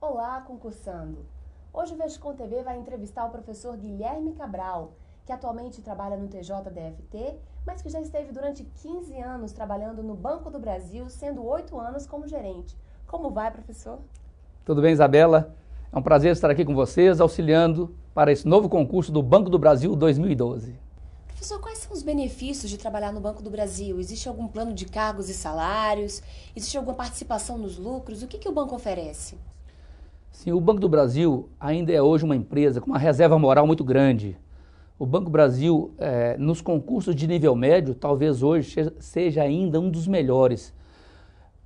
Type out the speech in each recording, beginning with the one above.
Olá, concursando! Hoje o Vescom TV vai entrevistar o professor Guilherme Cabral, que atualmente trabalha no TJDFT, mas que já esteve durante 15 anos trabalhando no Banco do Brasil, sendo 8 anos como gerente. Como vai, professor? Tudo bem, Isabela? É um prazer estar aqui com vocês, auxiliando para esse novo concurso do Banco do Brasil 2012. Professor, quais são os benefícios de trabalhar no Banco do Brasil? Existe algum plano de cargos e salários? Existe alguma participação nos lucros? O que o banco oferece? Sim, o Banco do Brasil ainda é hoje uma empresa com uma reserva moral muito grande. O Banco do Brasil, nos concursos de nível médio, talvez hoje seja ainda um dos melhores.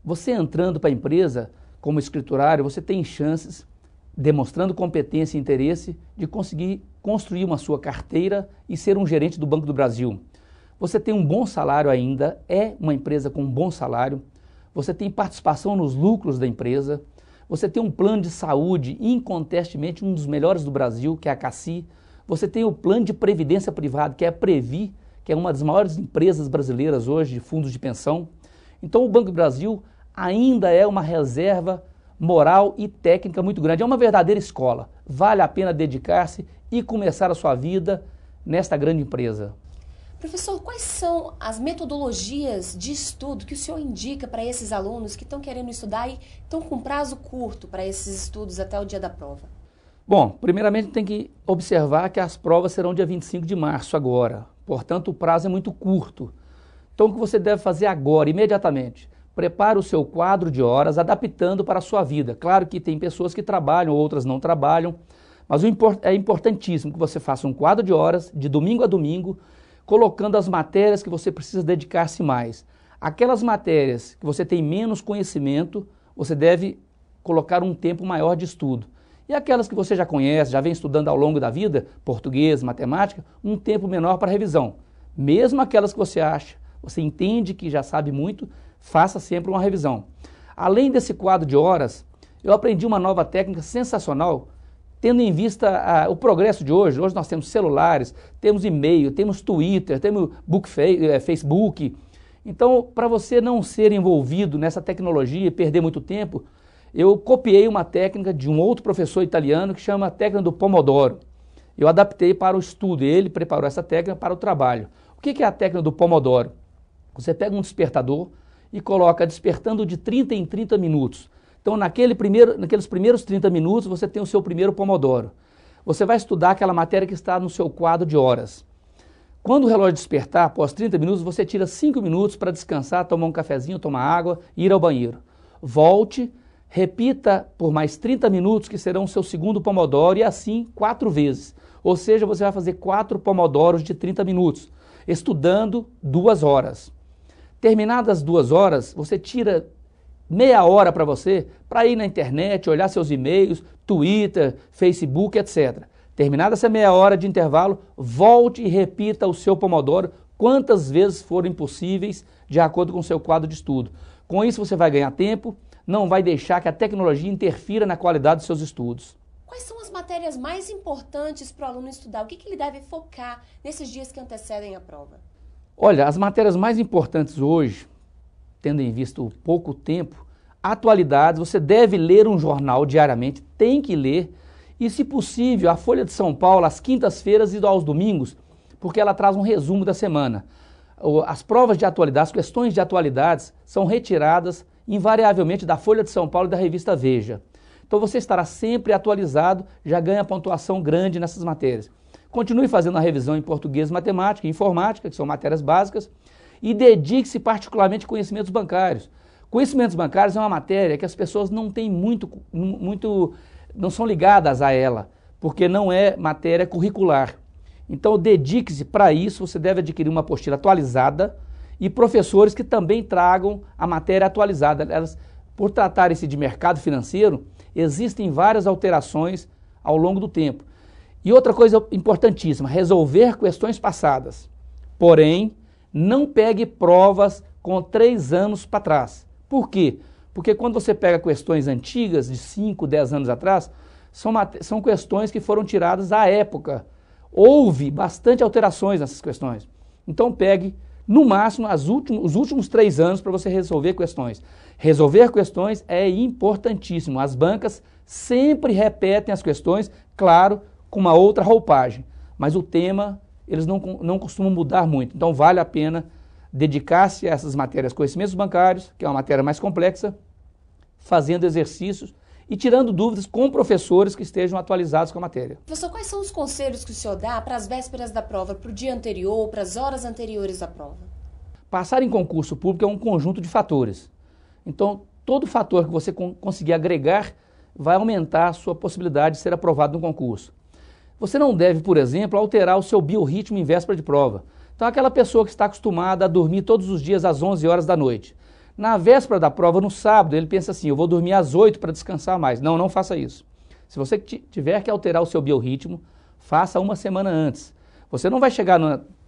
Você entrando para a empresa como escriturário, você tem chances, demonstrando competência e interesse, de conseguir construir uma sua carteira e ser um gerente do Banco do Brasil. Você tem um bom salário ainda, é uma empresa com um bom salário, você tem participação nos lucros da empresa, você tem um plano de saúde, incontestavelmente um dos melhores do Brasil, que é a CACI, você tem o plano de previdência privada, que é a Previ, que é uma das maiores empresas brasileiras hoje de fundos de pensão. Então o Banco do Brasil ainda é uma reserva moral e técnica muito grande. É uma verdadeira escola. Vale a pena dedicar-se e começar a sua vida nesta grande empresa. Professor, quais são as metodologias de estudo que o senhor indica para esses alunos que estão querendo estudar e estão com prazo curto para esses estudos até o dia da prova? Bom, primeiramente tem que observar que as provas serão dia 25 de março agora. Portanto, o prazo é muito curto. Então, o que você deve fazer agora, imediatamente? Prepare o seu quadro de horas, adaptando para a sua vida. Claro que tem pessoas que trabalham, outras não trabalham, mas é importantíssimo que você faça um quadro de horas, de domingo a domingo, colocando as matérias que você precisa dedicar-se mais. Aquelas matérias que você tem menos conhecimento, você deve colocar um tempo maior de estudo. E aquelas que você já conhece, já vem estudando ao longo da vida, português, matemática, um tempo menor para revisão. Mesmo aquelas que você entende que já sabe muito, faça sempre uma revisão. Além desse quadro de horas, eu aprendi uma nova técnica sensacional, tendo em vista o progresso de hoje. Hoje nós temos celulares, temos e-mail, temos Twitter, temos Facebook. Então, para você não ser envolvido nessa tecnologia e perder muito tempo, eu copiei uma técnica de um outro professor italiano que chama a técnica do Pomodoro. Eu adaptei para o estudo, ele preparou essa técnica para o trabalho. O que é a técnica do Pomodoro? Você pega um despertador e coloca despertando de 30 em 30 minutos. Então, naqueles primeiros 30 minutos, você tem o seu primeiro Pomodoro. Você vai estudar aquela matéria que está no seu quadro de horas. Quando o relógio despertar, após 30 minutos, você tira 5 minutos para descansar, tomar um cafezinho, tomar água e ir ao banheiro. Volte, repita por mais 30 minutos, que serão o seu segundo Pomodoro, e assim 4 vezes. Ou seja, você vai fazer 4 Pomodoros de 30 minutos, estudando 2 horas. Terminadas 2 horas, você tira meia hora para você, para ir na internet, olhar seus e-mails, Twitter, Facebook, etc. Terminada essa meia hora de intervalo, volte e repita o seu Pomodoro quantas vezes forem possíveis, de acordo com o seu quadro de estudo. Com isso você vai ganhar tempo, não vai deixar que a tecnologia interfira na qualidade dos seus estudos. Quais são as matérias mais importantes para o aluno estudar? O que ele deve focar nesses dias que antecedem a prova? Olha, as matérias mais importantes hoje, tendo em vista o pouco tempo, atualidades, você deve ler um jornal diariamente, tem que ler, e se possível, a Folha de São Paulo, às quintas-feiras e aos domingos, porque ela traz um resumo da semana. As provas de atualidades, as questões de atualidades, são retiradas invariavelmente da Folha de São Paulo e da revista Veja. Então você estará sempre atualizado, já ganha pontuação grande nessas matérias. Continue fazendo a revisão em português, matemática e informática, que são matérias básicas, e dedique-se particularmente a conhecimentos bancários. Conhecimentos bancários é uma matéria que as pessoas não têm não são ligadas a ela, porque não é matéria curricular. Então dedique-se para isso, você deve adquirir uma apostila atualizada e professores que também tragam a matéria atualizada. Por tratarem-se de mercado financeiro, existem várias alterações ao longo do tempo. E outra coisa importantíssima, resolver questões passadas. Porém, não pegue provas com 3 anos para trás. Por quê? Porque quando você pega questões antigas, de 5, 10 anos atrás, são questões que foram tiradas à época. Houve bastante alterações nessas questões. Então pegue No máximo, os últimos 3 anos para você resolver questões. Resolver questões é importantíssimo. As bancas sempre repetem as questões, claro, com uma outra roupagem. Mas o tema, eles não costumam mudar muito. Então, vale a pena dedicar-se a essas matérias, conhecimentos bancários, que é uma matéria mais complexa, fazendo exercícios e tirando dúvidas com professores que estejam atualizados com a matéria. Professor, quais são os conselhos que o senhor dá para as vésperas da prova, para o dia anterior, para as horas anteriores da prova? Passar em concurso público é um conjunto de fatores. Então, todo fator que você conseguir agregar vai aumentar a sua possibilidade de ser aprovado no concurso. Você não deve, por exemplo, alterar o seu biorritmo em véspera de prova. Então, aquela pessoa que está acostumada a dormir todos os dias às 11 horas da noite. Na véspera da prova, no sábado, ele pensa assim, eu vou dormir às 8 para descansar mais. Não, não faça isso. Se você tiver que alterar o seu biorritmo, faça uma semana antes. Você não vai chegar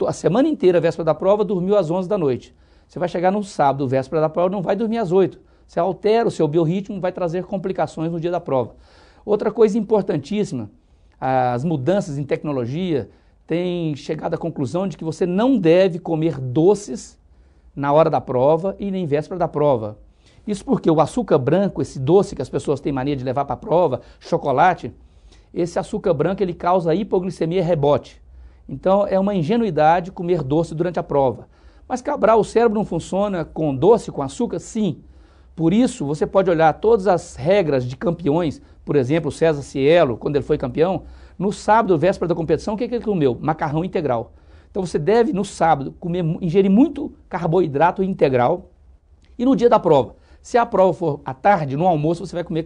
a semana inteira, véspera da prova, dormiu às 11 da noite. Você vai chegar no sábado, véspera da prova, não vai dormir às 8. Você altera o seu biorritmo, vai trazer complicações no dia da prova. Outra coisa importantíssima, as mudanças em tecnologia têm chegado à conclusão de que você não deve comer doces na hora da prova e nem véspera da prova. Isso porque o açúcar branco, esse doce que as pessoas têm mania de levar para a prova, chocolate, esse açúcar branco ele causa hipoglicemia e rebote. Então é uma ingenuidade comer doce durante a prova. Mas Cabral, o cérebro não funciona com doce, com açúcar? Sim. Por isso você pode olhar todas as regras de campeões, por exemplo, o César Cielo, quando ele foi campeão, no sábado, véspera da competição, o que ele comeu? Macarrão integral. Então você deve, no sábado, ingerir muito carboidrato integral. E no dia da prova, se a prova for à tarde, no almoço, você vai comer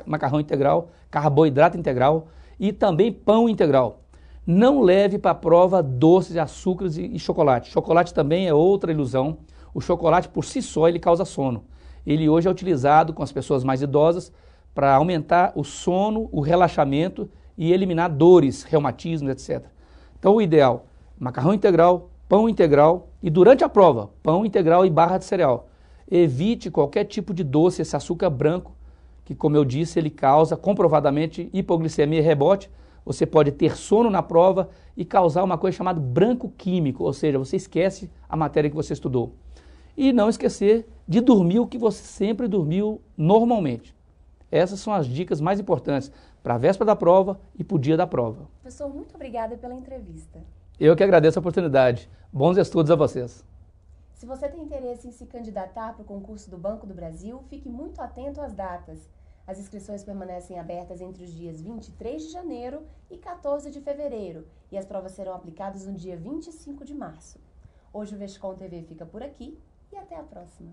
macarrão integral, carboidrato integral e também pão integral. Não leve para a prova doces, açúcares e chocolate. Chocolate também é outra ilusão. O chocolate, por si só, ele causa sono. Ele hoje é utilizado com as pessoas mais idosas para aumentar o sono, o relaxamento e eliminar dores, reumatismos, etc. Então o ideal, macarrão integral, pão integral e durante a prova, pão integral e barra de cereal. Evite qualquer tipo de doce, esse açúcar branco, que como eu disse, ele causa comprovadamente hipoglicemia e rebote. Você pode ter sono na prova e causar uma coisa chamada branco químico, ou seja, você esquece a matéria que você estudou. E não esquecer de dormir o que você sempre dormiu normalmente. Essas são as dicas mais importantes para a véspera da prova e para o dia da prova. Professor, muito obrigada pela entrevista. Eu que agradeço a oportunidade. Bons estudos a vocês. Se você tem interesse em se candidatar para o concurso do Banco do Brasil, fique muito atento às datas. As inscrições permanecem abertas entre os dias 23 de janeiro e 14 de fevereiro e as provas serão aplicadas no dia 25 de março. Hoje o Vescom TV fica por aqui e até a próxima.